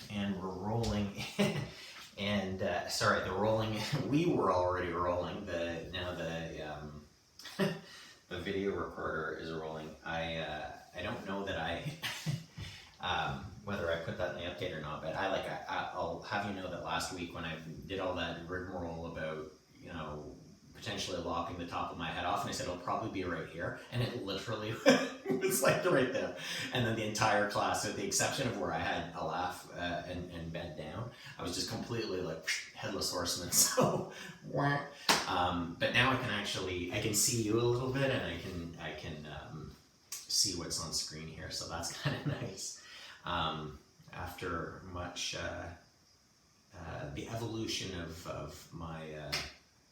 and we're rolling. And sorry, the rolling. We were already rolling. Now the video recorder is rolling. I don't know that I whether I put that in the update or not, but I'll have you know that last week when I did all that rigmarole about, you know, potentially lopping the top of my head off, and I said it'll probably be right here, and it literally was like right there. And then the entire class, with the exception of where I had a laugh and bent down, I was just completely like headless horseman. So, but now I can see you a little bit, and I can see what's on screen here. So that's kind of nice. After much the evolution of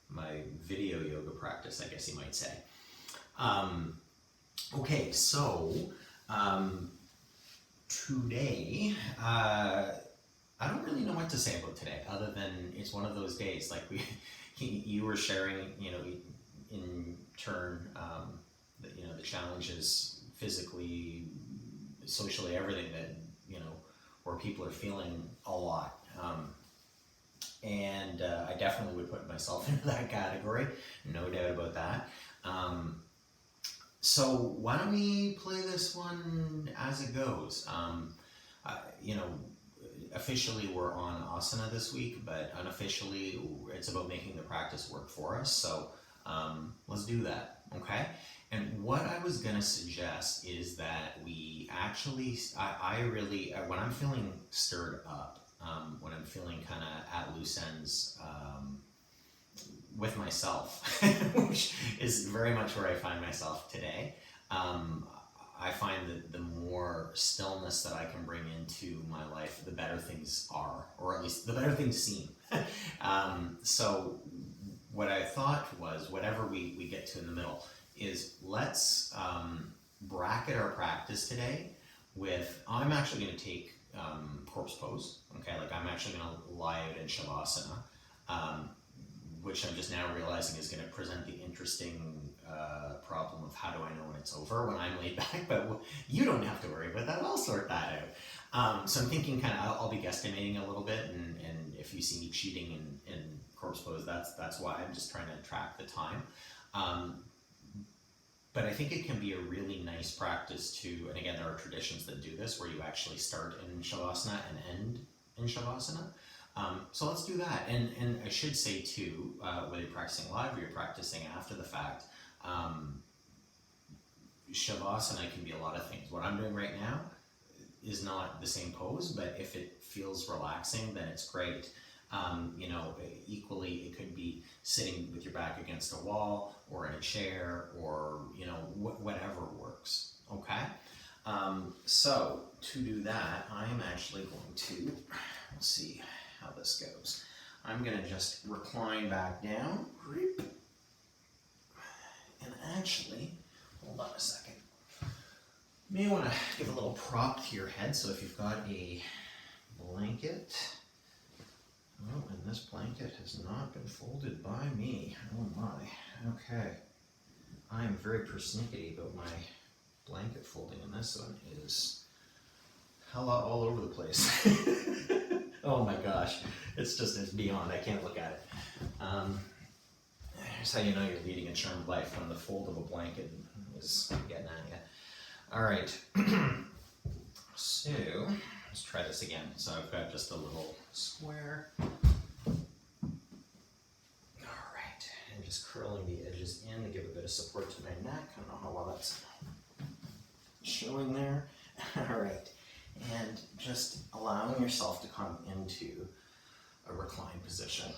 my video yoga practice, I guess you might say. Okay, so today, I don't really know what to say about today, other than it's one of those days. Like you were sharing, you know, in turn, the challenges physically, socially, everything that, you know, where people are feeling a lot. And I definitely would put myself into that category, no doubt about that. So why don't we play this one as it goes? You know, officially we're on asana this week, but unofficially it's about making the practice work for us. So let's do that, okay? And what I was gonna suggest is that we actually, I really, when I'm feeling stirred up, when I'm feeling kind of at loose ends with myself, which is very much where I find myself today, I find that the more stillness that I can bring into my life, the better things are, or at least the better things seem. So what I thought was, whatever we get to in the middle, is let's bracket our practice today with, I'm actually going to take corpse pose, okay? Like I'm actually going to lie out in shavasana, which I'm just now realizing is going to present the interesting problem of how do I know when it's over when I'm laid back, but you don't have to worry about that, I'll sort that out. So I'm thinking kind of, I'll be guesstimating a little bit, and if you see me cheating in corpse pose, that's why. I'm just trying to track the time. But I think it can be a really nice practice to, and again, there are traditions that do this, where you actually start in Shavasana and end in Shavasana. So let's do that. And I should say too, whether you're practicing live or you're practicing after the fact, Shavasana can be a lot of things. What I'm doing right now is not the same pose, but if it feels relaxing, then it's great. You know, equally, it could be sitting with your back against a wall or in a chair, or, you know, whatever works, okay? So to do that, I'm actually going to, let's see how this goes. I'm going to just recline back down, and actually, hold on a second. You may want to give a little prop to your head, so if you've got a blanket. Oh, and this blanket has not been folded by me. Oh my. Okay. I am very persnickety about my blanket folding, and this one is hella all over the place. Oh my gosh. It's beyond. I can't look at it. Here's how you know you're leading a charmed life, when the fold of a blanket is getting at you. All right. So let's try this again. So I've got just a little square. All right, and just curling the edges in to give a bit of support to my neck. I don't know how well that's showing there. All right, and just allowing yourself to come into a reclined position.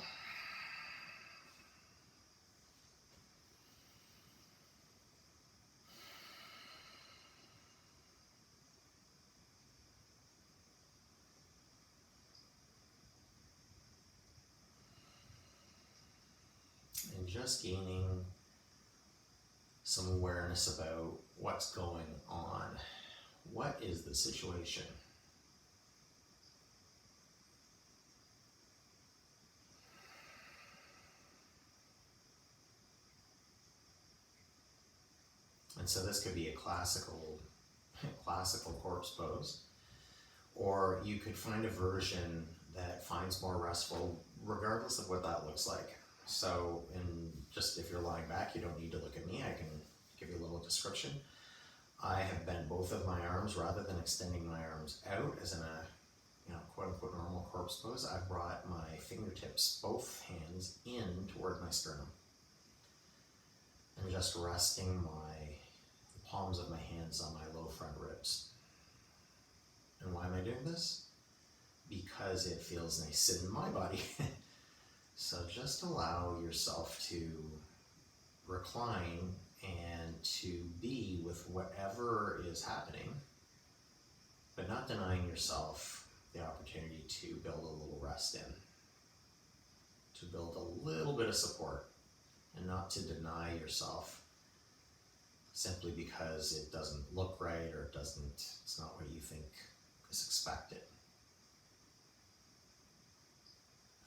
And just gaining some awareness about what's going on. What is the situation? And so this could be a classical corpse pose, Or you could find a version that finds more restful, regardless of what that looks like. So, just if you're lying back, you don't need to look at me. I can give you a little description. I have bent both of my arms rather than extending my arms out as in a quote unquote normal corpse pose. I've brought my fingertips, both hands, in toward my sternum. I'm just resting the palms of my hands on my low front ribs. And why am I doing this? Because it feels nice in my body. So just allow yourself to recline and to be with whatever is happening, but not denying yourself the opportunity to build a little rest in, to build a little bit of support, and not to deny yourself simply because it doesn't look right or it's not what you think is expected.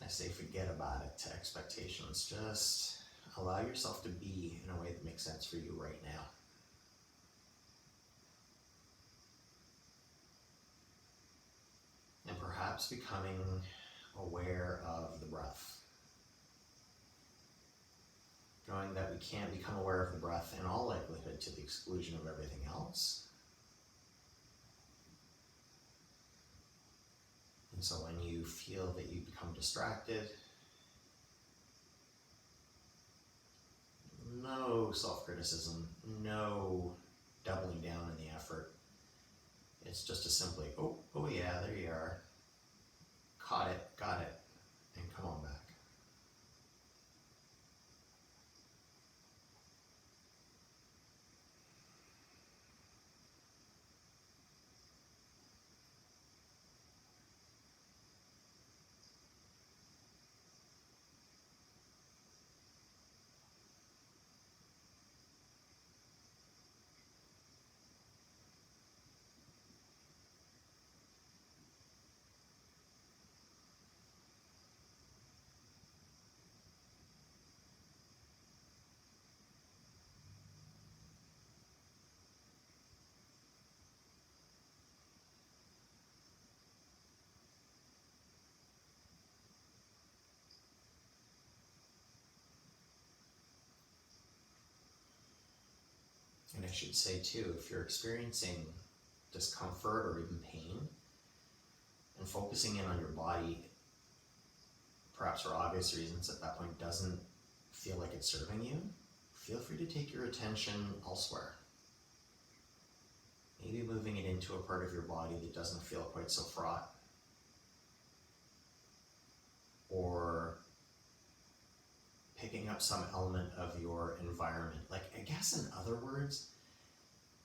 I say forget about it to expectations. Just allow yourself to be in a way that makes sense for you right now. And perhaps becoming aware of the breath. Knowing that we can't become aware of the breath in all likelihood to the exclusion of everything else. And so when you feel that you become distracted, no self-criticism, no doubling down in the effort. It's just a simply, oh yeah, there you are. Caught it, got it, and come on back. And I should say too, if you're experiencing discomfort or even pain, and focusing in on your body, perhaps for obvious reasons at that point, doesn't feel like it's serving you, feel free to take your attention elsewhere. Maybe moving it into a part of your body that doesn't feel quite so fraught. Or picking up some element of your environment. Like, I guess in other words,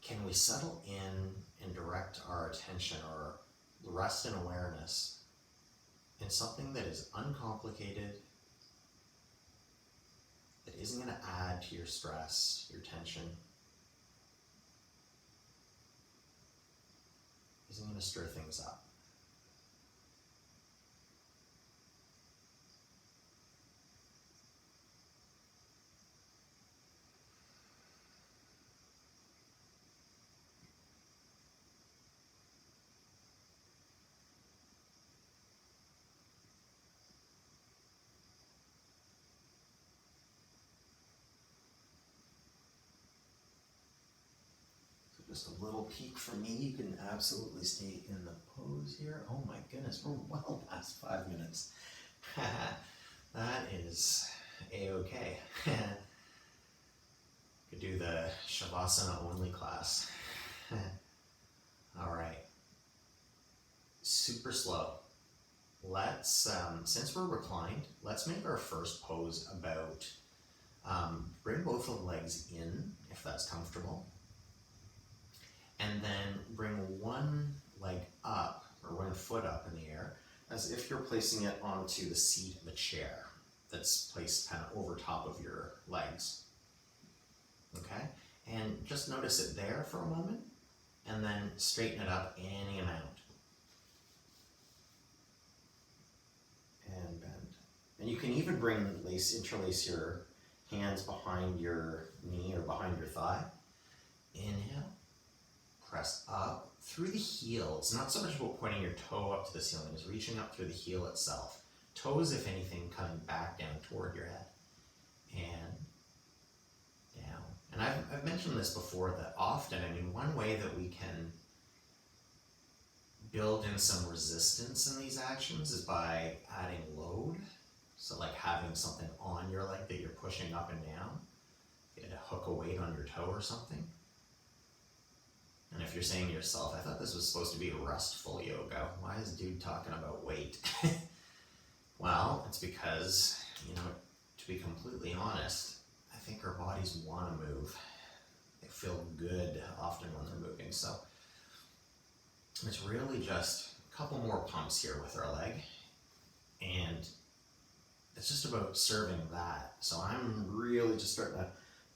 can we settle in and direct our attention or rest in awareness in something that is uncomplicated, that isn't going to add to your stress, your tension, isn't going to stir things up? Just a little peek from me. You can absolutely stay in the pose here. Oh my goodness, we're well past 5 minutes. That is a-okay. Could do the Shavasana only class. All right. Super slow. Let's, since we're reclined, let's make our first pose about, bring both of the legs in, if that's comfortable. And then bring one leg up, or one foot up in the air, as if you're placing it onto the seat of a chair that's placed kind of over top of your legs. Okay? And just notice it there for a moment, and then straighten it up any amount. And bend. And you can even interlace your hands behind your knee or behind your thigh. Inhale. press up through the heel. It's not so much about pointing your toe up to the ceiling, it's reaching up through the heel itself. Toes, if anything, coming back down toward your head. And down. And I've mentioned this before that often, I mean, one way that we can build in some resistance in these actions is by adding load. So like having something on your leg that you're pushing up and down. You had to hook a weight on your toe or something. And if you're saying to yourself, I thought this was supposed to be restful yoga, why is dude talking about weight? Well, it's because, you know, to be completely honest, I think our bodies want to move. They feel good often when they're moving. So it's really just a couple more pumps here with our leg. And it's just about serving that. So I'm really just starting to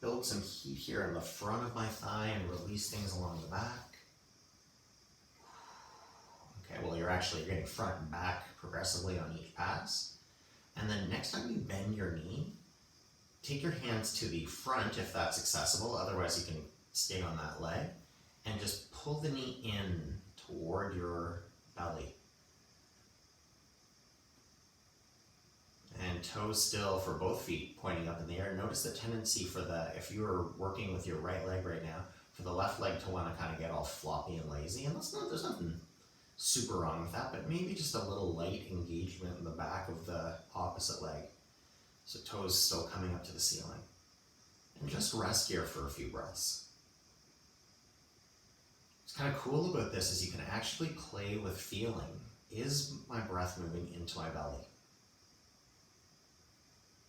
build some heat here in the front of my thigh and release things along the back. Okay, well, you're getting front and back progressively on each pass. And then next time you bend your knee, take your hands to the front if that's accessible. Otherwise, you can stay on that leg and just pull the knee in toward your belly. And toes still for both feet pointing up in the air. Notice the tendency for if you were working with your right leg right now, for the left leg to want to kind of get all floppy and lazy. And there's nothing super wrong with that, but maybe just a little light engagement in the back of the opposite leg. So toes still coming up to the ceiling. And just rest here for a few breaths. What's kind of cool about this is you can actually play with feeling. Is my breath moving into my belly?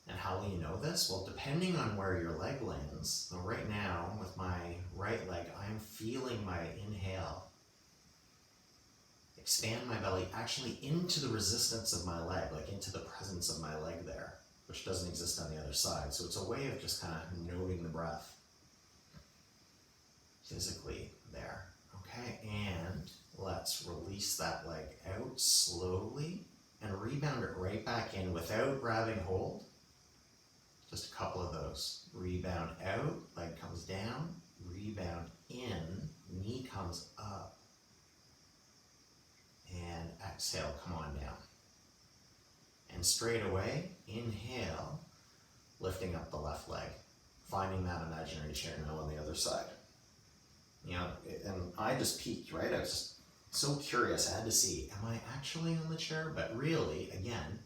And how will you know this? Well, depending on where your leg lands. So right now, with my right leg, I'm feeling my inhale expand my belly actually into the resistance of my leg, like into the presence of my leg there, which doesn't exist on the other side. So it's a way of just kind of noting the breath physically there. Okay, and let's release that leg out slowly and rebound it right back in without grabbing hold. Just a couple of those. Rebound out, leg comes down, rebound in, knee comes up, and exhale, come on down. And straight away, inhale, lifting up the left leg, finding that imaginary chair now on the other side. You know, and I just peeked, right? I was just so curious. I had to see, am I actually on the chair? But really, again,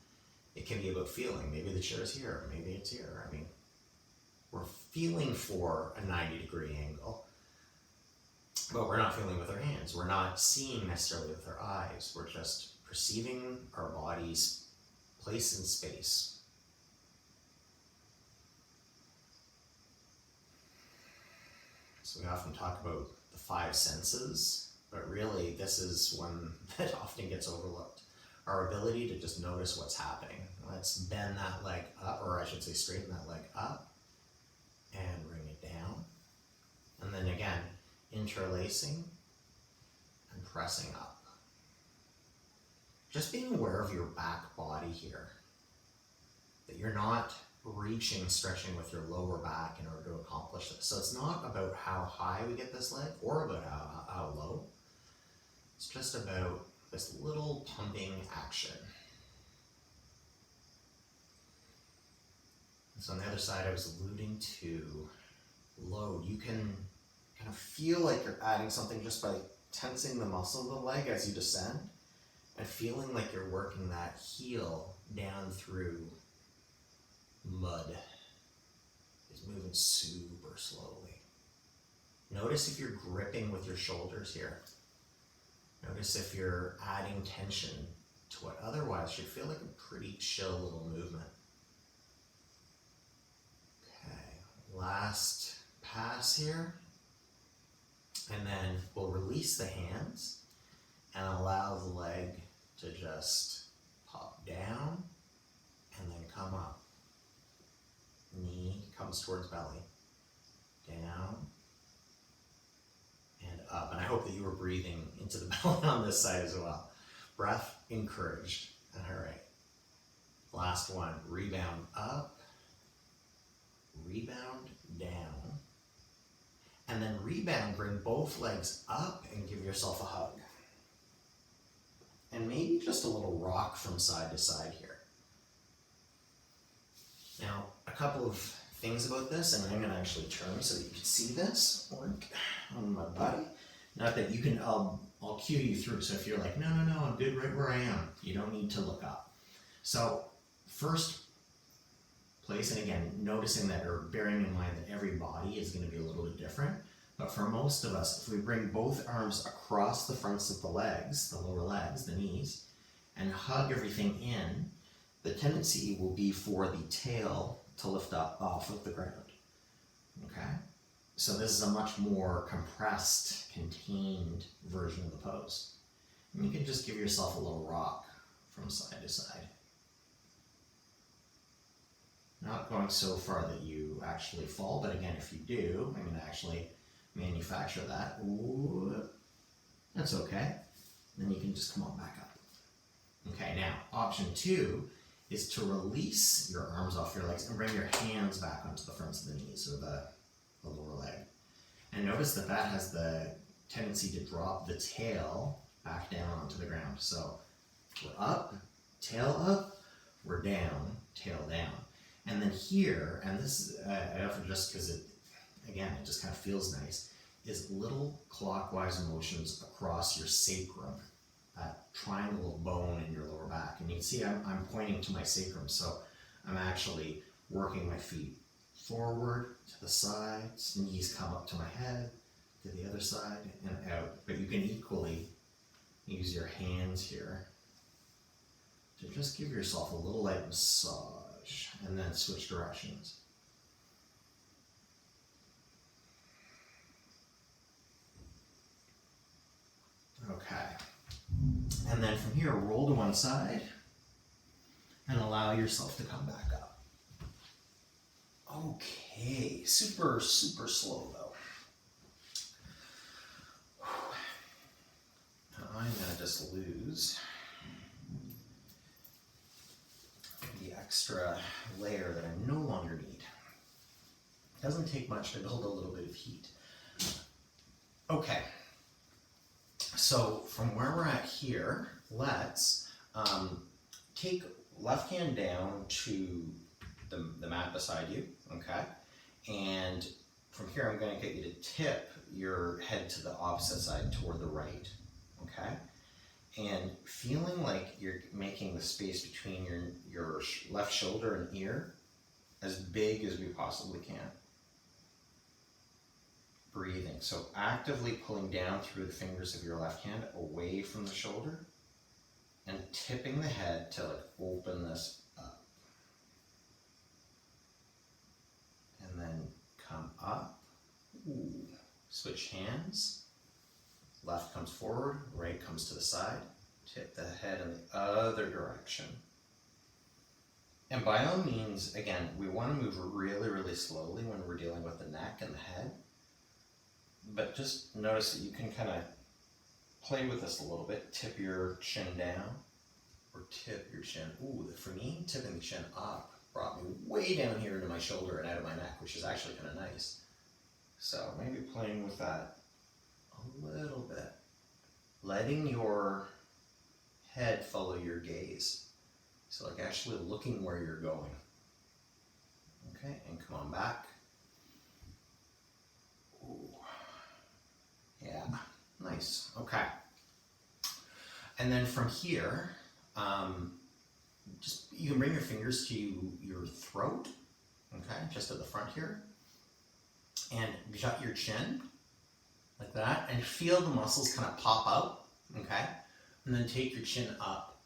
it can be about feeling. Maybe the chair is here, maybe it's here. I mean, we're feeling for a 90-degree angle, but we're not feeling with our hands. We're not seeing necessarily with our eyes. We're just perceiving our body's place in space. So we often talk about the five senses, but really this is one that often gets overlooked. Our ability to just notice what's happening. Let's bend that leg up, or I should say straighten that leg up and bring it down. And then again, interlacing and pressing up. Just being aware of your back body here. That you're not reaching, stretching with your lower back in order to accomplish this. So it's not about how high we get this leg or about how low. It's just about this little pumping action. And so on the other side, I was alluding to load. You can kind of feel like you're adding something just by tensing the muscle of the leg as you descend and feeling like you're working that heel down through mud. It's moving super slowly. Notice if you're gripping with your shoulders here. Notice if you're adding tension to what otherwise should feel like a pretty chill little movement. Okay, last pass here. And then we'll release the hands and allow the leg to just pop down and then come up. Knee comes towards belly. Down and up. And I hope that you were breathing into the belly on this side as well. Breath encouraged. All right. Last one. Rebound up. Rebound down. And then rebound, bring both legs up and give yourself a hug. And maybe just a little rock from side to side here. Now, a couple of things about this, and I'm going to actually turn so that you can see this work on my body. Not that you can, I'll cue you through. So if you're like, no, I'm good right where I am, you don't need to look up. So first place, and again, noticing that or bearing in mind that every body is going to be a little bit different. But for most of us, if we bring both arms across the fronts of the legs, the lower legs, the knees, and hug everything in, the tendency will be for the tail to lift up off of the ground. Okay? So this is a much more compressed, contained version of the pose. And you can just give yourself a little rock from side to side. Not going so far that you actually fall, but again, if you do, I'm going to actually manufacture that. Ooh, that's okay. Then you can just come on back up. Okay, now option 2 is to release your arms off your legs and bring your hands back onto the fronts of the knees or the lower leg. And notice that that has the tendency to drop the tail back down onto the ground. So we're up, we're down, tail down. And then here, and this I offer just because it just kind of feels nice, is little clockwise motions across your sacrum, that triangle of bone in your lower back. And you can see I'm pointing to my sacrum, so I'm actually working my feet forward, to the sides, knees come up to my head, to the other side, and out. But you can equally use your hands here to just give yourself a little light massage, and then switch directions. Okay. And then from here, roll to one side and allow yourself to come back up. Okay, super slow though. Now I'm gonna just lose the extra layer that I no longer need. It doesn't take much to build a little bit of heat. Okay, so from where we're at here, let's take left hand down to the mat beside you, okay? And from here, I'm going to get you to tip your head to the opposite side toward the right, okay? And feeling like you're making the space between your left shoulder and ear as big as we possibly can. Breathing, so actively pulling down through the fingers of your left hand away from the shoulder and tipping the head to like open this up. And then come up. Ooh. Switch hands. Left comes forward, right comes to the side. Tip the head in the other direction. And by all means, again, we want to move really, really slowly when we're dealing with the neck and the head. But just notice that you can kind of play with this a little bit. Tip your chin down or tip your chin. Ooh, for me, tipping the chin up brought me way down here into my shoulder and out of my neck, which is actually kind of nice. So maybe playing with that a little bit. Letting your head follow your gaze. So like actually looking where you're going. Okay, and come on back. Ooh. Yeah, nice. Okay. And then from here, just you can bring your fingers to your throat, okay, just at the front here, and jut your chin like that, and feel the muscles kind of pop out, okay, and then take your chin up,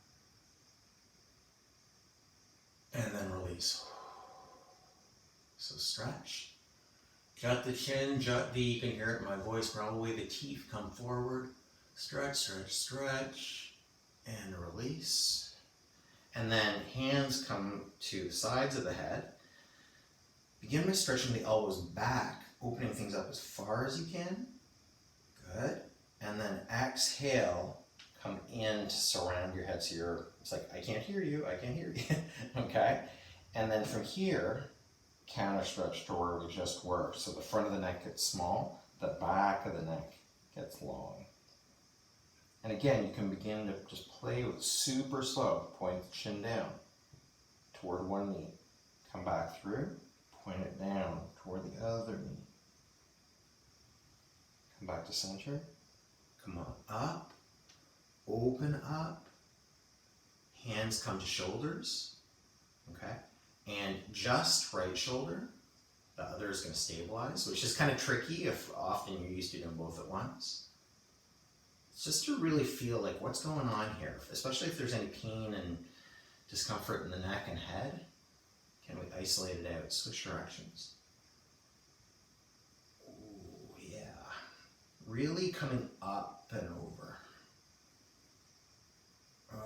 and then release. So stretch. Jut the chin, you can hear it in my voice probably, the teeth come forward, stretch, stretch, stretch, and release. And then hands come to the sides of the head. Begin by stretching the elbows back, opening things up as far as you can. Good. And then exhale, come in to surround your head. So it's like, I can't hear you, okay? And then from here, counter stretch to where we just were. So the front of the neck gets small, the back of the neck gets long. And again, you can begin to just play with super slow. Point the chin down toward one knee. Come back through, point it down toward the other knee. Come back to center. Come on, up, open up. Hands come to shoulders, okay? And just right shoulder. The other is going to stabilize, which is kind of tricky if often you're used to doing both at once. It's just to really feel like what's going on here, especially if there's any pain and discomfort in the neck and head. Can we isolate it out? Switch directions. Oh, yeah. Really coming up and over.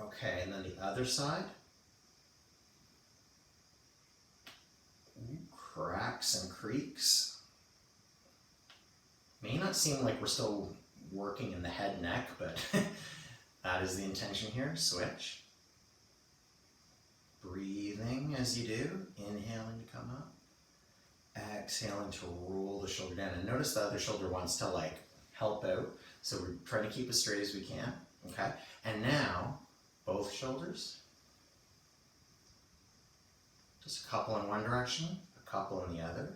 Okay, and then the other side. Ooh, cracks and creaks. May not seem like we're still working in the head and neck, but that is the intention here. Switch. Breathing as you do. Inhaling to come up. Exhaling to roll the shoulder down. And notice the other shoulder wants to like help out. So we're trying to keep as straight as we can. Okay. And now, both shoulders. Just a couple in one direction, a couple in the other.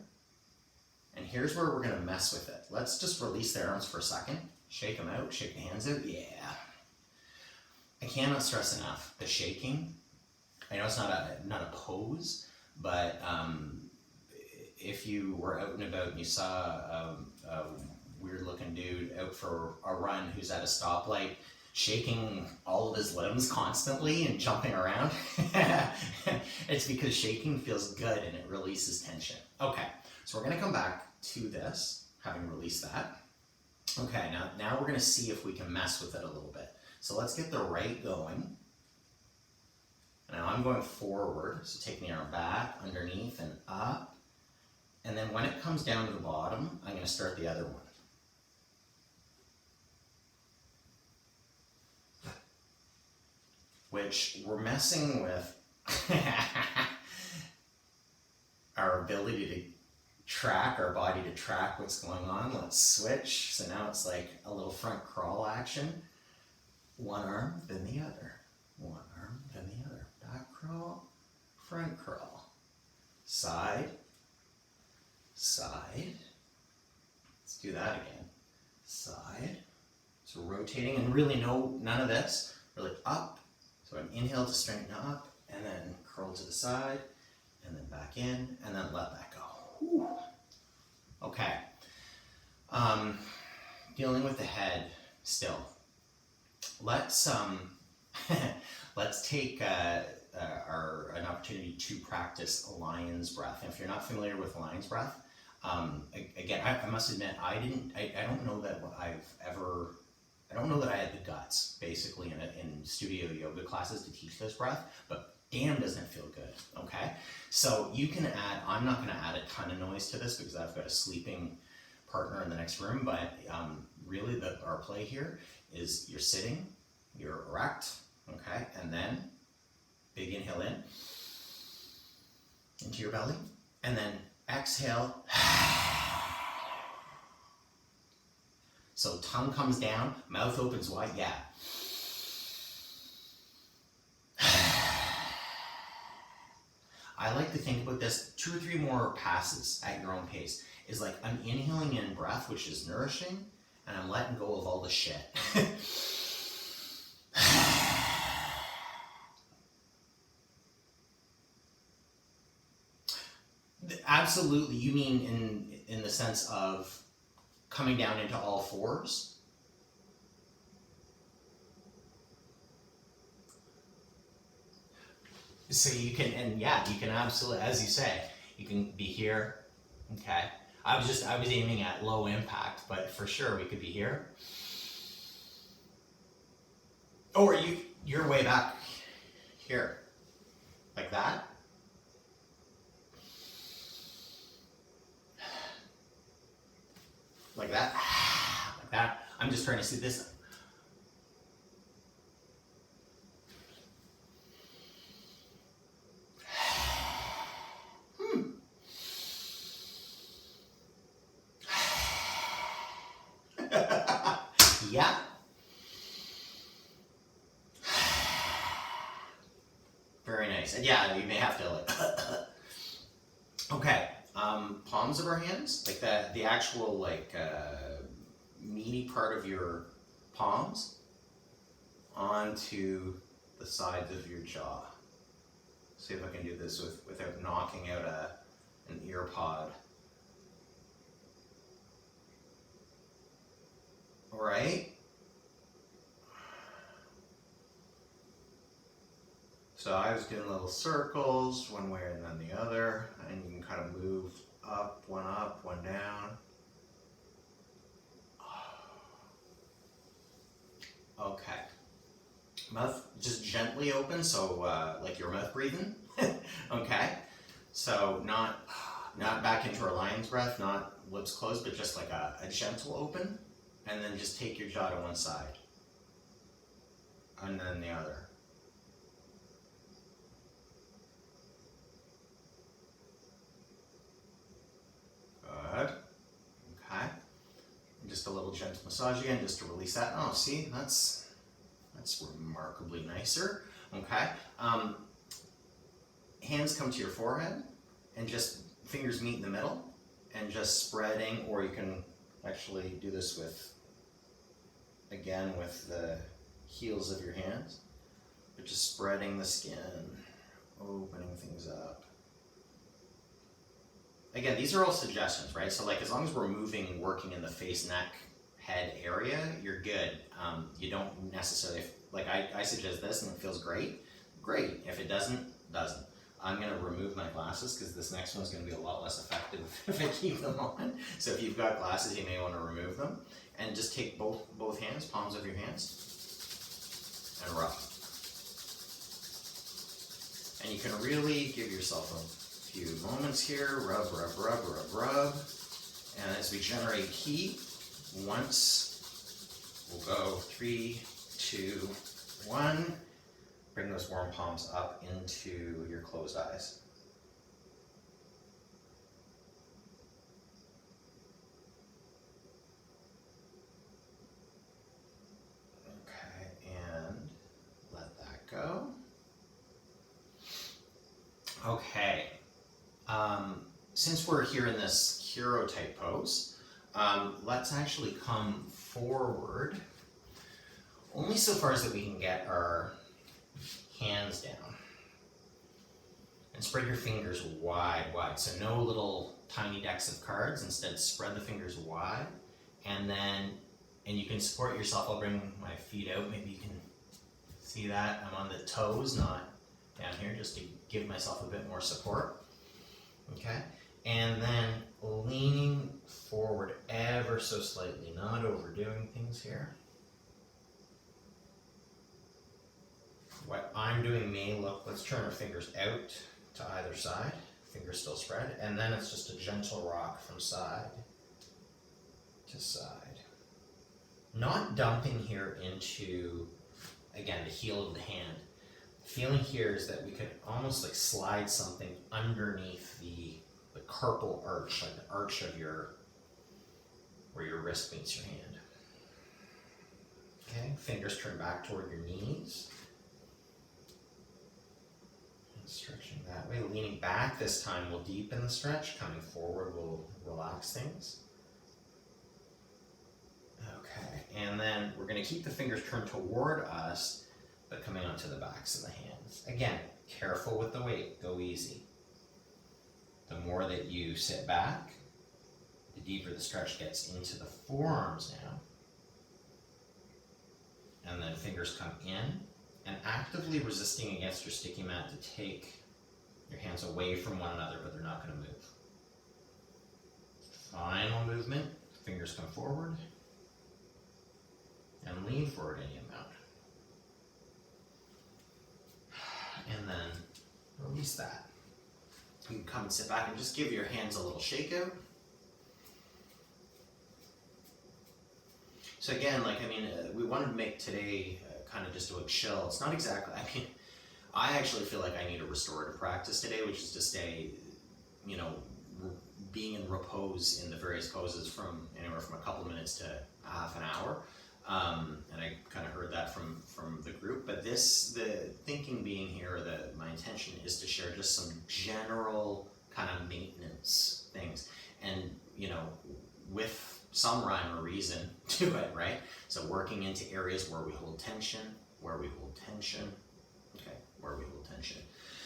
And here's where we're going to mess with it. Let's just release the arms for a second. Shake them out, shake the hands out. Yeah. I cannot stress enough the shaking. I know it's not a pose, but if you were out and about and you saw a weird looking dude out for a run who's at a stoplight, shaking all of his limbs constantly and jumping around, it's because shaking feels good and it releases tension. Okay, so we're going to come back to this, having released that. Okay, now we're going to see if we can mess with it a little bit. So let's get the right going. Now I'm going forward, so taking the arm back, underneath, and up. And then when it comes down to the bottom, I'm going to start the other one. Which we're messing with our ability to track, our body to track what's going on. Let's switch. So now it's like a little front crawl action. One arm, then the other. One arm, then the other. Back crawl, front crawl. Side, side. Let's do that again. Side. So rotating, and really none of this. Really up. So an inhale to straighten up, and then curl to the side, and then back in, and then let that go. Whew. Okay. Dealing with the head still. Let's take an opportunity to practice a lion's breath. And if you're not familiar with lion's breath, again, I must admit, I don't know that I don't know that I had the guts, basically, in studio yoga classes to teach this breath, but damn doesn't it feel good, okay? So you can add, I'm not gonna add a ton of noise to this because I've got a sleeping partner in the next room, but really our play here is you're sitting, you're erect, okay? And then big inhale in, into your belly, and then exhale. So tongue comes down, mouth opens wide, yeah. I like to think about this 2 or 3 more passes at your own pace. Is like I'm inhaling in breath, which is nourishing, and I'm letting go of all the shit. Absolutely, you mean in the sense of coming down into all fours? So you can, and yeah, you can absolutely, as you say, you can be here, okay? I was aiming at low impact, but for sure we could be here. Or you're way back here, like that. Like that, like that. I'm just trying to see this. Very nice. And yeah, you may have to like. Okay. Palms of our hands, like the actual like meaty part of your palms, onto the sides of your jaw. See if I can do this without knocking out an ear pod. All right. So I was doing little circles one way and then the other, and you can kind of move up, one down. Okay. Mouth just gently open, so like your mouth breathing. Okay. So not back into our lion's breath, not lips closed, but just like a gentle open, and then just take your jaw to one side, and then the other. Good. Okay. And just a little gentle massage again, just to release that. Oh, see, that's remarkably nicer. Okay. Hands come to your forehead, and just fingers meet in the middle, and just spreading, or you can actually do this with the heels of your hands, but just spreading the skin, opening things up. Again, these are all suggestions, right? So like as long as we're working in the face, neck, head area, you're good. You don't necessarily, like I suggest this and it feels great. Great. If it doesn't. I'm going to remove my glasses because this next one's going to be a lot less effective if I keep them on. So if you've got glasses, you may want to remove them. And just take both hands, palms of your hands, and rub. And you can really give yourself a few moments here. Rub. And as we generate heat, once, we'll go 3, 2, 1. Bring those warm palms up into your closed eyes. Okay, and let that go. Okay, since we're here in this hero type pose, let's actually come forward only so far as that we can get our hands down, and spread your fingers wide. So no little tiny decks of cards, instead spread the fingers wide, and you can support yourself. I'll bring my feet out, maybe you can see that. I'm on the toes, not down here, just to give myself a bit more support. Okay, and then leaning forward ever so slightly, not overdoing things here. What I'm doing may look, let's turn our fingers out to either side, fingers still spread, and then it's just a gentle rock from side to side. Not dumping here into, again, the heel of the hand. The feeling here is that we could almost like slide something underneath the carpal arch, like the arch of where your wrist meets your hand. Okay, fingers turn back toward your knees. Stretching that way, leaning back this time will deepen the stretch, coming forward will relax things. Okay, and then we're going to keep the fingers turned toward us, but coming onto the backs of the hands. Again, careful with the weight, go easy. The more that you sit back, the deeper the stretch gets into the forearms now. And then fingers come in, and actively resisting against your sticky mat to take your hands away from one another, but they're not going to move. Final movement, fingers come forward, and lean forward any amount. And then release that. You can come and sit back and just give your hands a little shake out. So again, we wanted to make today kind of just a chill. It's not exactly, I actually feel like I need a restorative practice today, which is to stay, being in repose in the various poses from anywhere from a couple of minutes to half an hour. And I kind of heard that from the group, but the thinking being here that my intention is to share just some general kind of maintenance things, and with some rhyme or reason to it, right? So working into areas where we hold tension, where we hold tension, okay, where we hold tension.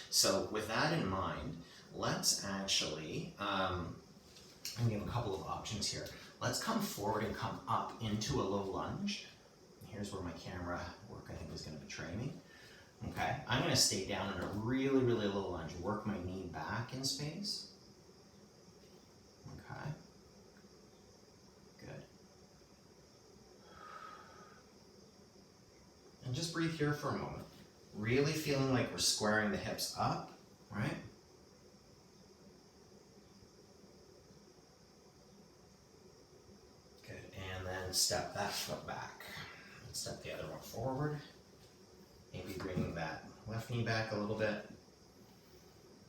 So with that in mind, let's actually, I'm gonna give a couple of options here. Let's come forward and come up into a low lunge. Here's where my camera work, I think, is gonna betray me. Okay, I'm gonna stay down in a really, really low lunge, work my knee back in space. Okay, good. And just breathe here for a moment. Really feeling like we're squaring the hips up, right? Good, and then step that foot back. Step the other one forward. Maybe bringing that left knee back a little bit.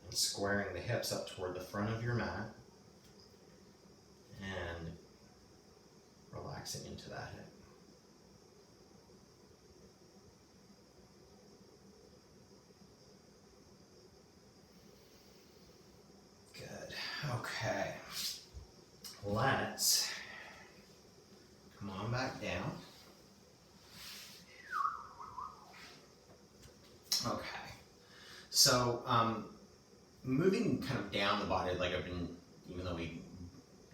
And squaring the hips up toward the front of your mat. And relaxing into that hip. Good. Okay. Let's come on back down. Okay. So, moving kind of down the body, like I've been, even though we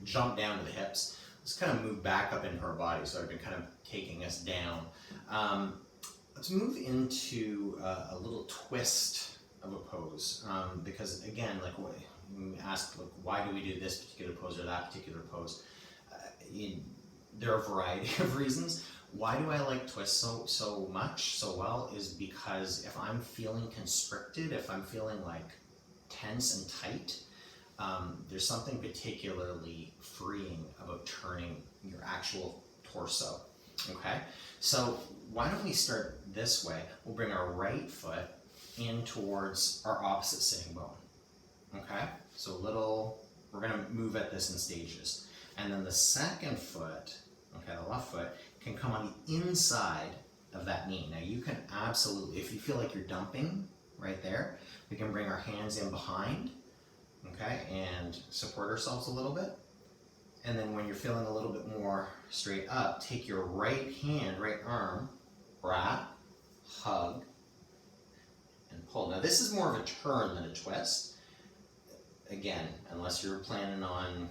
jumped down to the hips, let's kind of move back up into our body. So I've been kind of taking us down. Let's move into a little twist of a pose, because again, like when we ask, like, why do we do this particular pose or that particular pose? There are a variety of reasons. Why do I like twists so much, so well, is because if I'm feeling constricted, if I'm feeling like tense and tight, there's something particularly freeing about turning your actual torso, okay? So why don't we start this way? We'll bring our right foot in towards our opposite sitting bone, okay? So we're gonna move at this in stages. And then the second foot, okay, the left foot, can come on the inside of that knee. Now you can absolutely, if you feel like you're dumping right there, we can bring our hands in behind, okay, and support ourselves a little bit. And then when you're feeling a little bit more straight up, take your right hand, right arm, wrap, hug, and pull. Now this is more of a turn than a twist. Again, unless you're planning on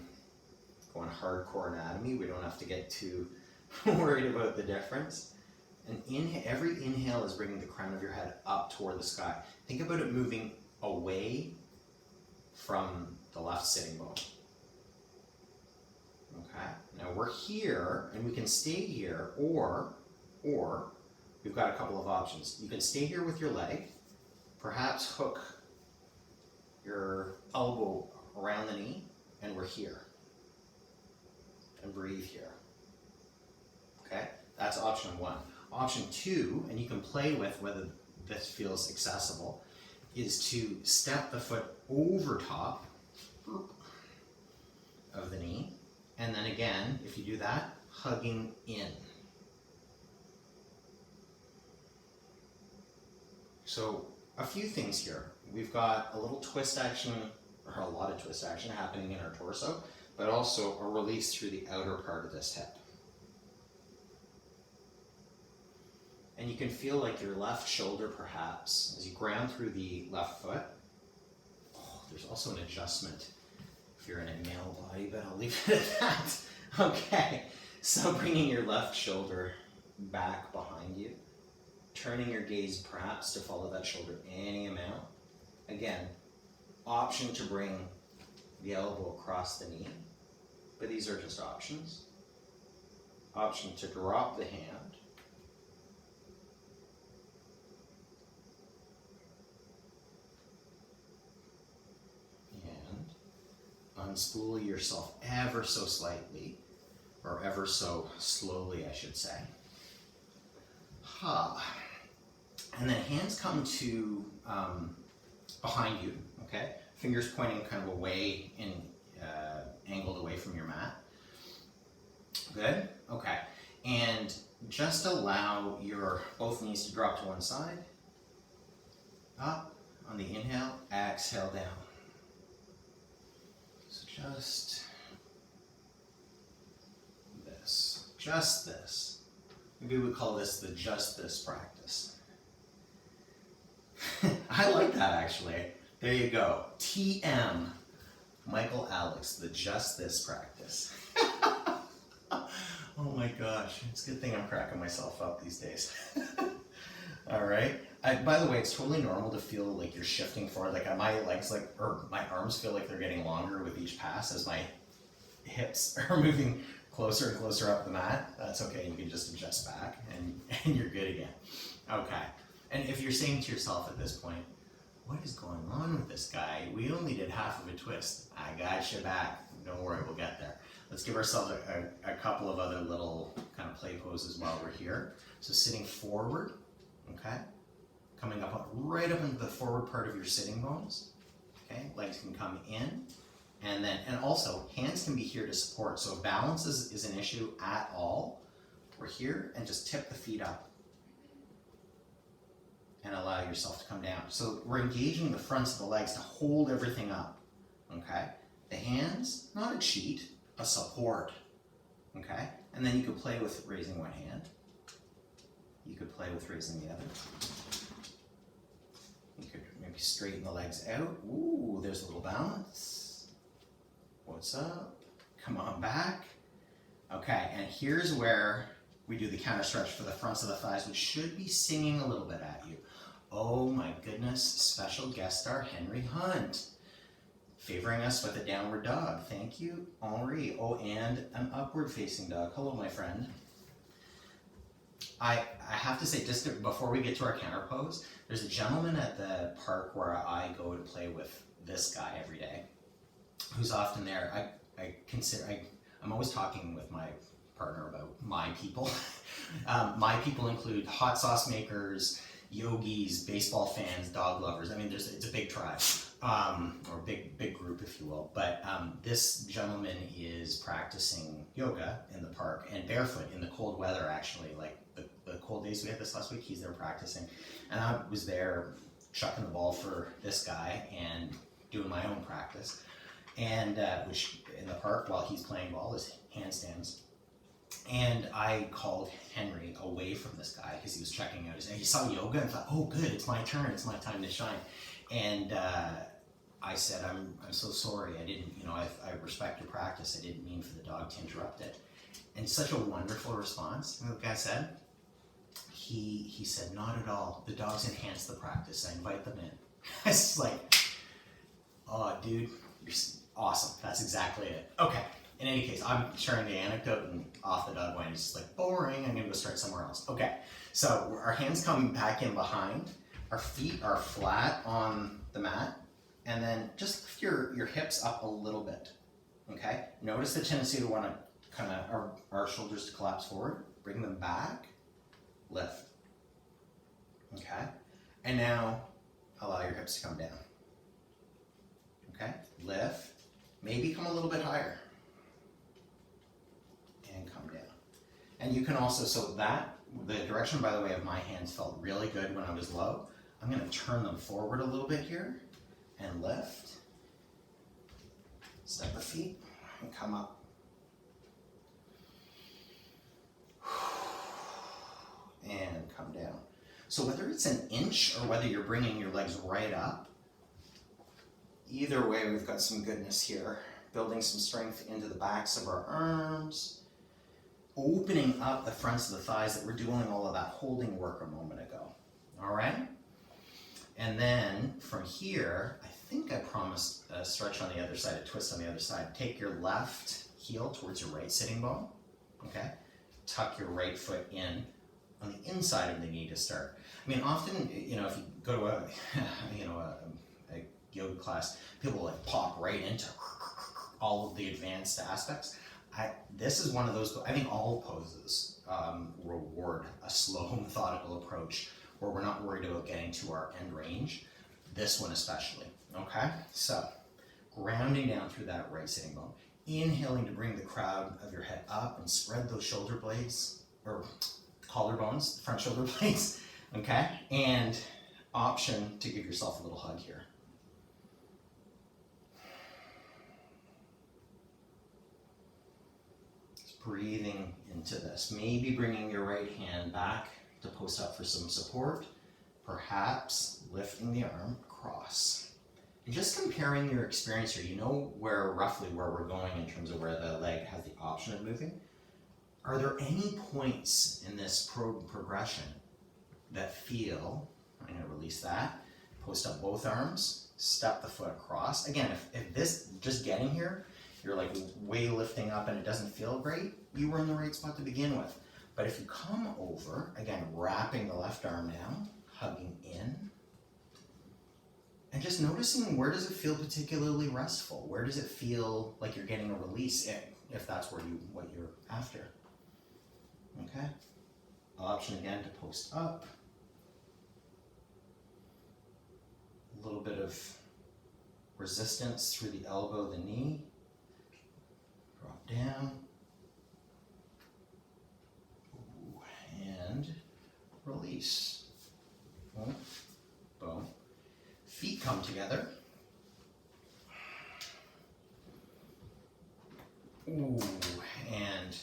going hardcore anatomy, we don't have to get too worried about the difference. And every inhale is bringing the crown of your head up toward the sky. Think about it moving away from the left sitting bone. Okay, now we're here and we can stay here, or we've got a couple of options. You can stay here with your leg, perhaps hook your elbow around the knee, and we're here. And breathe here. Okay, that's option one. Option two, and you can play with whether this feels accessible, is to step the foot over top of the knee, and then again, if you do that, hugging in. So a few things here. We've got a little twist action, or a lot of twist action happening in our torso, but also a release through the outer part of this hip. And you can feel like your left shoulder, perhaps, as you ground through the left foot. Oh, there's also an adjustment if you're in a male body, but I'll leave it at that. Okay, so bringing your left shoulder back behind you, turning your gaze perhaps to follow that shoulder any amount. Again, option to bring the elbow across the knee, but these are just options. Option to drop the hand. And unspool yourself ever so slightly, or ever so slowly, I should say. And then hands come to behind you, okay? Fingers pointing kind of away, angled away from your mat. Good? Okay. And just allow your both knees to drop to one side up on the inhale, exhale down. So just this. Maybe we call this the just this practice. I like that actually. There you go. TM, Michael Alex, the just this practice. Oh my gosh, it's a good thing I'm cracking myself up these days. All right. By the way, it's totally normal to feel like you're shifting forward. Like my legs, or my arms feel like they're getting longer with each pass as my hips are moving closer and closer up the mat. That's okay. You can just adjust back and you're good again. Okay. And if you're saying to yourself at this point, what is going on with this guy? We only did half of a twist. I got you back. Don't worry, we'll get there. Let's give ourselves a couple of other little kind of play poses while we're here. So sitting forward, okay? Coming up right up into the forward part of your sitting bones. Okay, legs can come in. And also hands can be here to support. So if balance is an issue at all, we're here and just tip the feet up. And allow yourself to come down. So we're engaging the fronts of the legs to hold everything up, okay? The hands, not a cheat, a support, okay? And then you could play with raising one hand. You could play with raising the other. You could maybe straighten the legs out. Ooh, there's a little balance. What's up? Come on back. Okay, and here's where we do the counter stretch for the fronts of the thighs, which should be singing a little bit at you. Oh my goodness, special guest star Henry Hunt, favoring us with a downward dog. Thank you, Henri. Oh, and an upward facing dog. Hello, my friend. I have to say, just before we get to our counter pose, there's a gentleman at the park where I go to play with this guy every day, who's often there. I'm always talking with my partner about my people. My people include hot sauce makers, yogis, baseball fans, dog lovers. I mean, it's a big tribe, or big group, if you will. But this gentleman is practicing yoga in the park and barefoot in the cold weather, actually. Like the cold days we had this last week, he's there practicing. And I was there chucking the ball for this guy and doing my own practice. And which in the park while he's playing ball is handstands. And I called Henry away from this guy because he was checking out he saw yoga and thought, oh good, it's my turn, it's my time to shine. And I said, I'm so sorry, I didn't, I respect your practice, I didn't mean for the dog to interrupt it. And such a wonderful response. You know what the guy said? He said, not at all, the dogs enhance the practice, I invite them in. I was like, oh dude, you're awesome, that's exactly it. Okay. In any case, I'm sharing the anecdote and off the dog went. He's just like, boring, I'm gonna go start somewhere else. Okay, so our hands come back in behind, our feet are flat on the mat, and then just lift your hips up a little bit, okay? Notice the tendency to wanna kind of, our shoulders to collapse forward, bring them back, lift, okay? And now, allow your hips to come down, okay? Lift, maybe come a little bit higher. And come down. And you can also, the direction, by the way, of my hands felt really good when I was low. I'm going to turn them forward a little bit here and lift. Step the feet and come up. And come down. So whether it's an inch or whether you're bringing your legs right up, either way, we've got some goodness here. Building some strength into the backs of our arms. Opening up the fronts of the thighs that we're doing all of that holding work a moment ago. All right? And then from here, I think I promised a stretch on the other side, a twist on the other side. Take your left heel towards your right sitting bone. Okay? Tuck your right foot in on the inside of the knee to start. I mean, often, if you go to a yoga class, people like pop right into all of the advanced aspects. This is one of those, I think all poses reward a slow, methodical approach where we're not worried about getting to our end range. This one especially, okay? So, grounding down through that right sitting bone. Inhaling to bring the crown of your head up and spread those shoulder blades, or collarbones, front shoulder blades, okay? And option to give yourself a little hug here. Just breathing into this. Maybe bringing your right hand back to post up for some support. Perhaps lifting the arm across. And just comparing your experience here, you know roughly where we're going in terms of where the leg has the option of moving. Are there any points in this progression that feel, I'm going to release that, post up both arms, step the foot across. Again, if this, just getting here, you're like way lifting up and it doesn't feel great, you were in the right spot to begin with. But if you come over, again, wrapping the left arm now, hugging in, and just noticing where does it feel particularly restful? Where does it feel like you're getting a release if that's what you're after? Okay. Option again to post up. A little bit of resistance through the elbow, the knee. Drop down. Ooh, and release. Boom. Boom. Feet come together. Ooh, and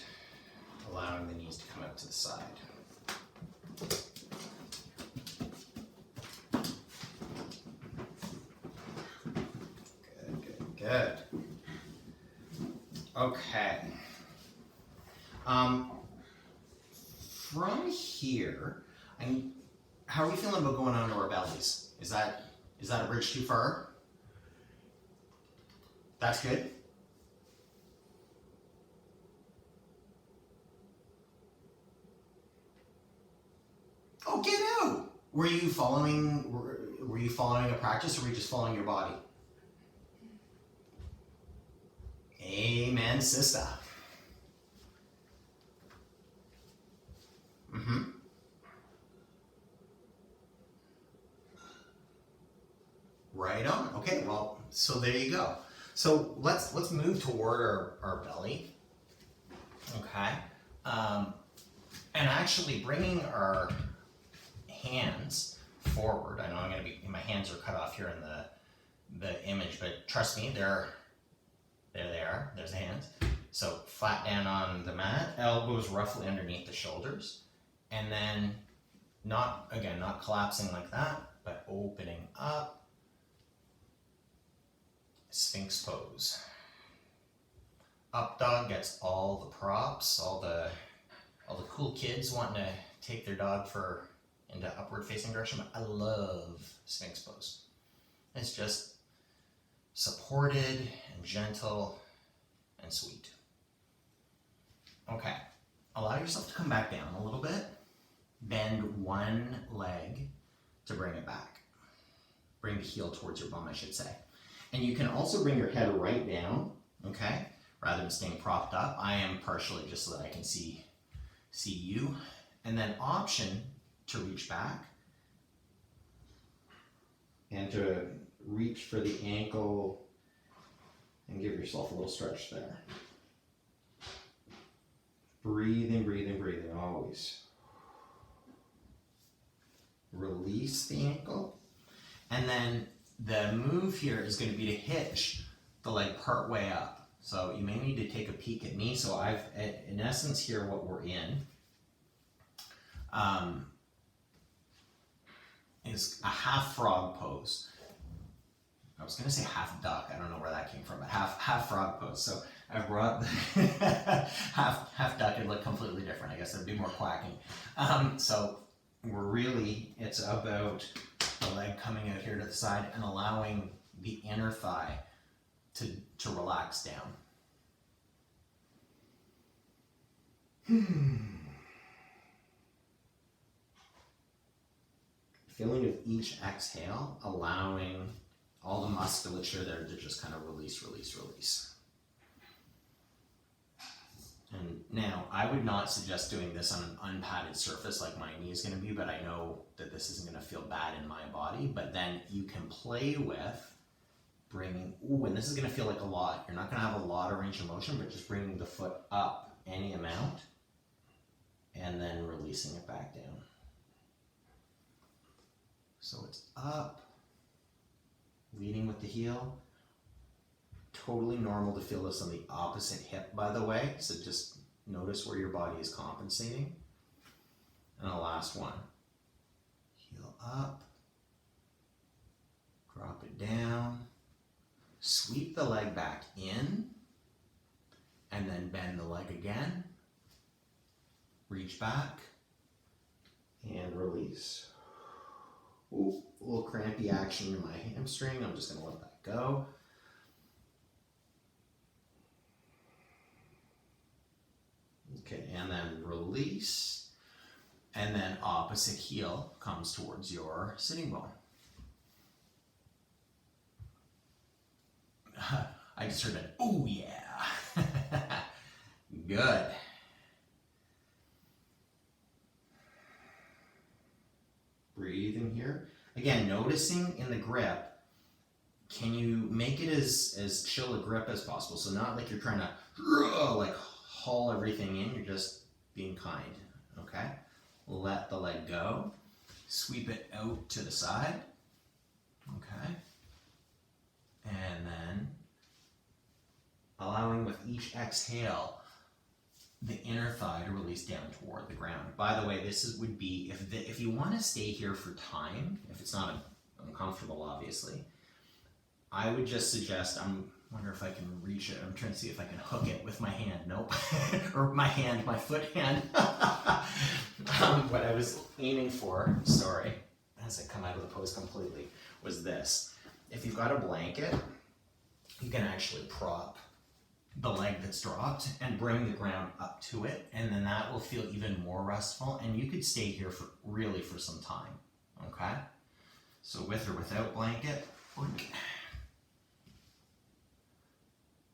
allowing the knees to come out to the side. Good. Okay. From here, how are we feeling about going onto our bellies? Is that a bridge too far? That's good. Oh, get out! Were you following a practice, or were you just following your body? Amen, sister. Right on. Okay, well, so there you go. So let's move toward our belly. Okay. And actually bringing our hands forward. I know my hands are cut off here in the image, but trust me, there they are. There's the hands. So flat down on the mat, elbows roughly underneath the shoulders, and then not collapsing like that, but opening up. Sphinx pose. Up dog gets all the props, all the cool kids wanting to take their dog into upward facing direction, but I love Sphinx pose. It's just supported and gentle and sweet. Okay, allow yourself to come back down a little bit. Bend one leg to bring it back. Bring the heel towards your bum, I should say. And you can also bring your head right down, okay? Rather than staying propped up. I am partially just so that I can see you. And then option to reach back and to reach for the ankle and give yourself a little stretch there. Breathing, breathing, breathing, always. Release the ankle. And then the move here is going to be to hitch the leg part way up. So you may need to take a peek at me. So in essence here, what we're in is a half frog pose. I was going to say half duck. I don't know where that came from, but half frog pose. So I brought the half duck. It'd look completely different. I guess there'd be more quacking. So it's about the leg coming out here to the side and allowing the inner thigh to relax down. Feeling of each exhale, allowing all the musculature there to just kind of release, release, release. And now, I would not suggest doing this on an unpadded surface like my knee is going to be, but I know that this isn't going to feel bad in my body. But then you can play with bringing, and this is going to feel like a lot. You're not going to have a lot of range of motion, but just bringing the foot up any amount and then releasing it back down. So it's up, leading with the heel. Totally normal to feel this on the opposite hip, by the way. So just notice where your body is compensating. And the last one. Heel up, drop it down, sweep the leg back in, and then bend the leg again. Reach back and release. Ooh, a little crampy action in my hamstring. I'm just going to let that go. Okay, and then release. And then opposite heel comes towards your sitting bone. I just heard an, oh yeah. Good. Breathing here. Again, noticing in the grip, can you make it as chill a grip as possible? So not like you're trying to like haul everything in, you're just being kind, okay? Let the leg go. Sweep it out to the side, okay? And then allowing with each exhale the inner thigh to release down toward the ground. By the way, would be if you want to stay here for time, if it's not uncomfortable, obviously, I would just suggest, wonder if I can reach it. I'm trying to see if I can hook it with my hand. Nope. Or my foot hand. What I was aiming for, sorry, as I come out of the pose completely, was this. If you've got a blanket, you can actually prop the leg that's dropped and bring the ground up to it, and then that will feel even more restful, and you could stay here for some time, okay? So with or without blanket,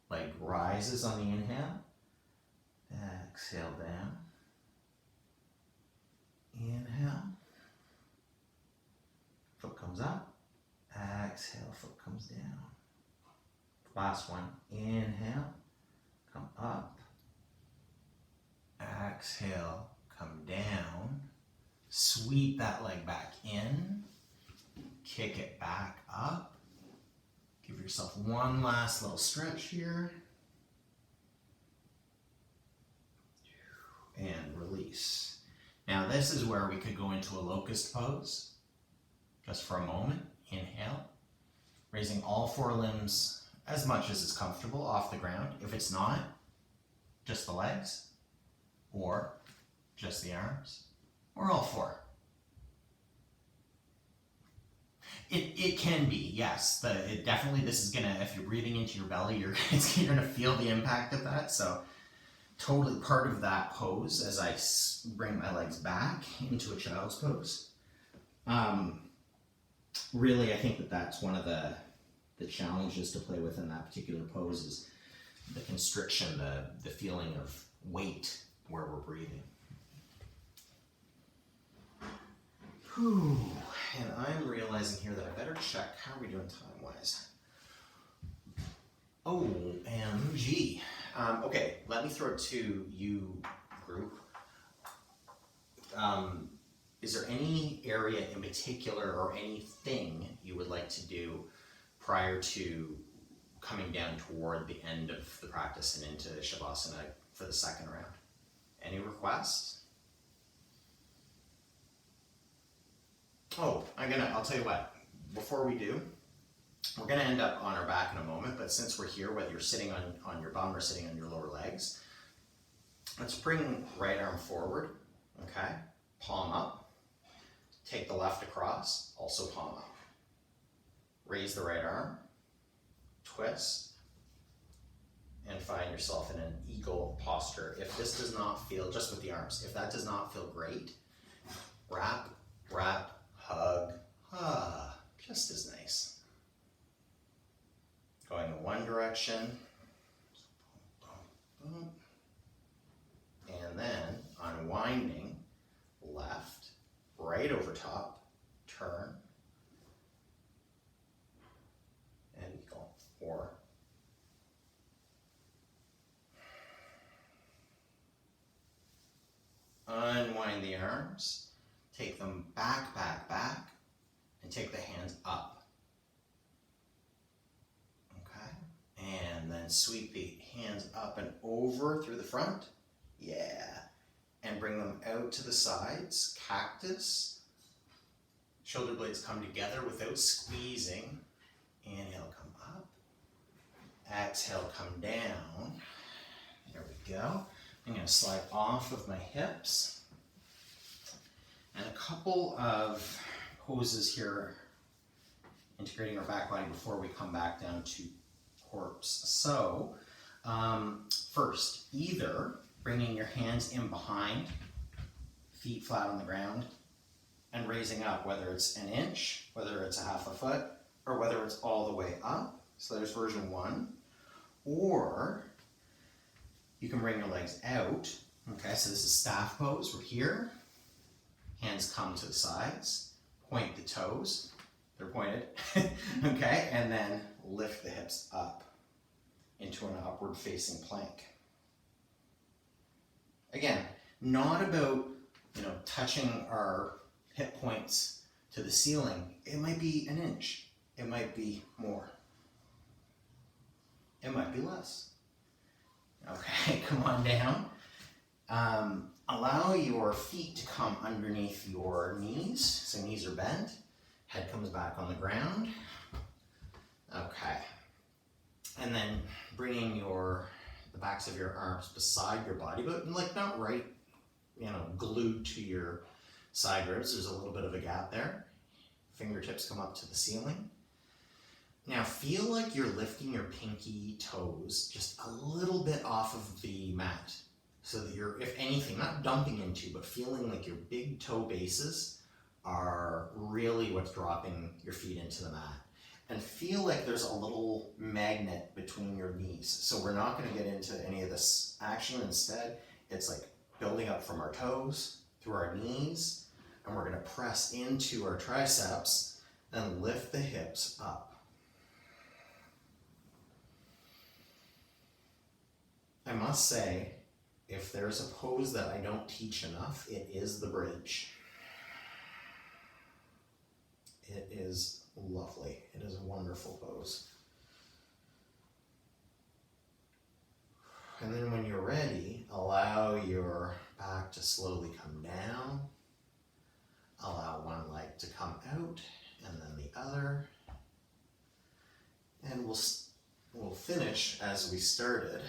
leg rises on the inhale, exhale down, inhale, foot comes up, exhale, foot comes down. Last one, inhale, come up, exhale, come down, sweep that leg back in, kick it back up, give yourself one last little stretch here, and release. Now this is where we could go into a locust pose, just for a moment. Inhale, raising all four limbs as much as is comfortable off the ground. If it's not, just the legs, or just the arms, or all four. It can be, yes. This is gonna, if you're breathing into your belly, you're gonna feel the impact of that. So totally part of that pose as I bring my legs back into a child's pose. Really, I think that's one of the challenges to play with in that particular pose is the constriction, the feeling of weight where we're breathing. Whew. And I'm realizing here that I better check how are we doing time-wise. OMG. Okay, let me throw it to you, group. Is there any area in particular or anything you would like to do prior to coming down toward the end of the practice and into Shavasana for the second round? Any requests? Oh, I'll tell you what, before we do, we're gonna end up on our back in a moment, but since we're here, whether you're sitting on your bum or sitting on your lower legs, let's bring right arm forward, okay? Palm up. Take the left across, also palm up. Raise the right arm, twist, and find yourself in an eagle posture. If this does not feel, just with the arms, if that does not feel great, wrap, hug, just as nice. Going in one direction, and then unwinding, left, right over top, turn, and eagle, or unwind the arms, take them back, and take the hands up. Okay, and then sweep the hands up and over through the front. Yeah, and bring them out to the sides, cactus. Shoulder blades come together without squeezing. Inhale, come up. Exhale, come down. There we go. I'm going to slide off of my hips. And a couple of poses here, integrating our back body before we come back down to corpse. So, first, either bringing your hands in behind, feet flat on the ground, and raising up, whether it's an inch, whether it's a half a foot, or whether it's all the way up. So there's version 1. Or you can bring your legs out. Okay, so this is staff pose. We're here. Hands come to the sides. Point the toes. They're pointed. Okay, and then lift the hips up into an upward facing plank. Again, not about, touching our hip points to the ceiling. It might be an inch. It might be more. It might be less. Okay, come on down. Allow your feet to come underneath your knees. So knees are bent. Head comes back on the ground. Okay. And then bringing the backs of your arms beside your body, but not right, glued to your side ribs. There's a little bit of a gap there. Fingertips come up to the ceiling. Now feel like you're lifting your pinky toes just a little bit off of the mat, so that you're, if anything, not dumping into, but feeling like your big toe bases are really what's dropping your feet into the mat. And feel like there's a little magnet between your knees. So we're not going to get into any of this action. Instead, it's like building up from our toes through our knees, and we're going to press into our triceps and lift the hips up. I must say, if there's a pose that I don't teach enough, it is the bridge. It is lovely. It is a wonderful pose. And then when you're ready, allow your back to slowly come down. Allow one leg to come out and then the other. And we'll finish as we started,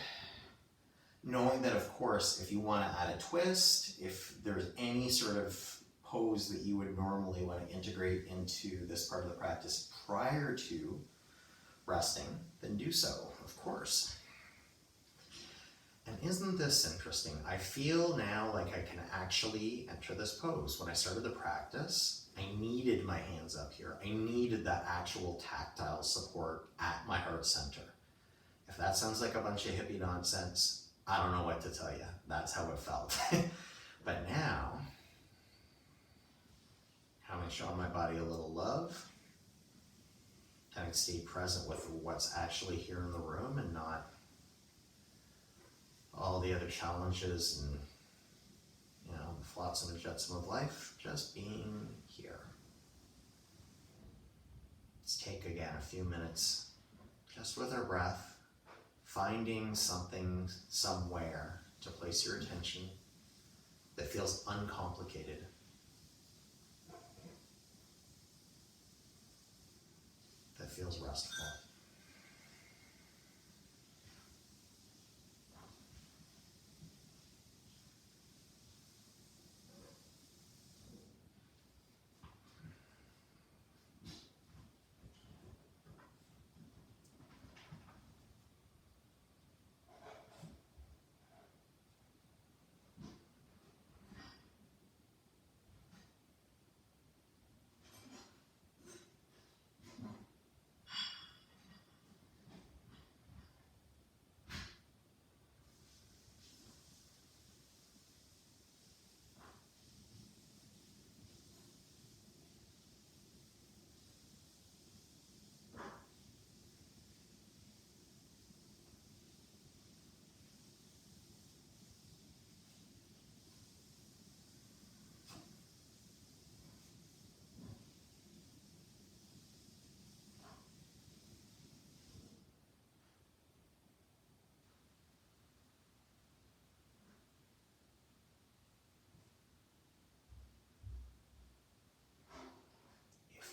knowing that, of course, if you want to add a twist, if there's any sort of pose that you would normally want to integrate into this part of the practice prior to resting, then do so, of course. And isn't this interesting? I feel now like I can actually enter this pose. When I started the practice, I needed my hands up here. I needed that actual tactile support at my heart center. If that sounds like a bunch of hippie nonsense, I don't know what to tell you. That's how it felt. But now, having shown my body a little love, having stayed present with what's actually here in the room and not all the other challenges and, the flotsam and jetsam of life, just being here. Let's take again a few minutes just with our breath, finding something somewhere to place your attention that feels uncomplicated. That feels restful.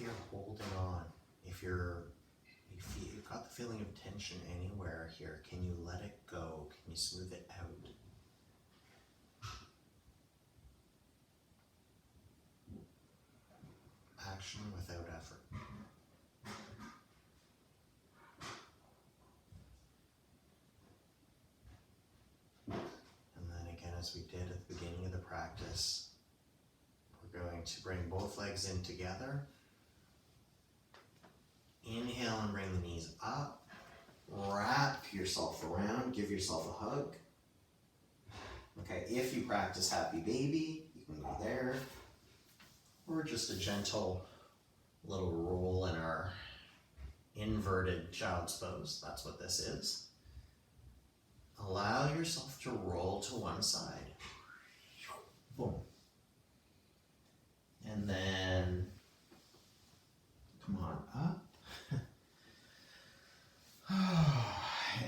if you're holding on, if you've got the feeling of tension anywhere here, can you let it go? Can you smooth it out? Action without effort. And then again, as we did at the beginning of the practice, we're going to bring both legs in together. Inhale and bring the knees up. Wrap yourself around, give yourself a hug. Okay, if you practice happy baby, you can go there. Or just a gentle little roll in our inverted child's pose. That's what this is. Allow yourself to roll to one side. Boom. And then come on up.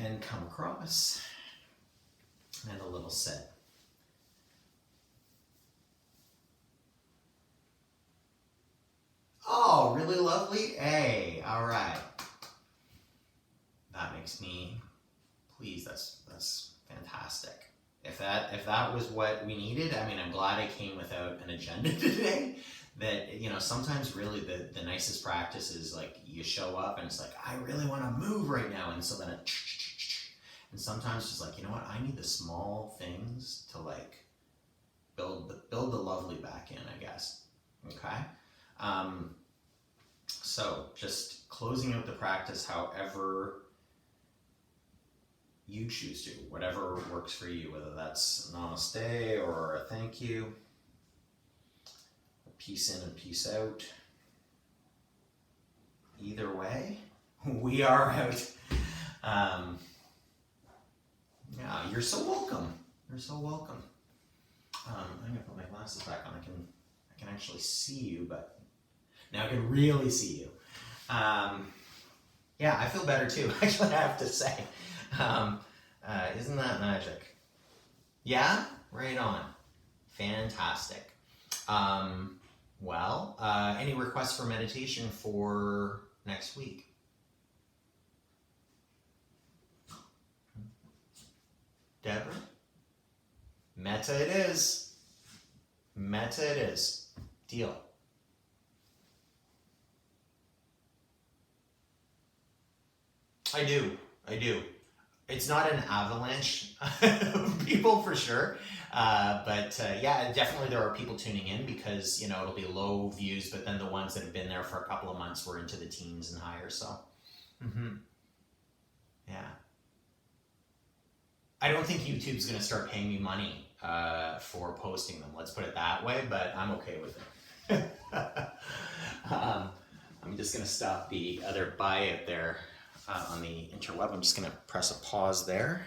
And come across. And a little sit. Oh, really lovely? Hey, all right. That makes me pleased. That's fantastic. If that was what we needed, I mean, I'm glad I came without an agenda today. That, you know, sometimes really the nicest practice is like you show up and it's like, I really want to move right now. And so then and sometimes just like, you know what, I need the small things to like build the lovely back in, I guess. Okay. So just closing out the practice however you choose to, whatever works for you, whether that's namaste or a thank you, a peace in and peace out. Either way, we are out. Yeah, you're so welcome. You're so welcome. I'm gonna put my glasses back on. I can actually see you, but now I can really see you. Yeah, I feel better too, actually, I have to say. Isn't that magic? Yeah? Right on. Fantastic. Well, any requests for meditation for next week? Deborah? Metta it is. Metta it is. Deal. I do. It's not an avalanche of people for sure. But yeah, definitely there are people tuning in because, you know, it'll be low views, but then the ones that have been there for a couple of months were into the teens and higher. So, yeah. I don't think YouTube's going to start paying me money for posting them. Let's put it that way, but I'm okay with it. I'm just going to stop the other buy it there on the interweb. I'm just going to press a pause there.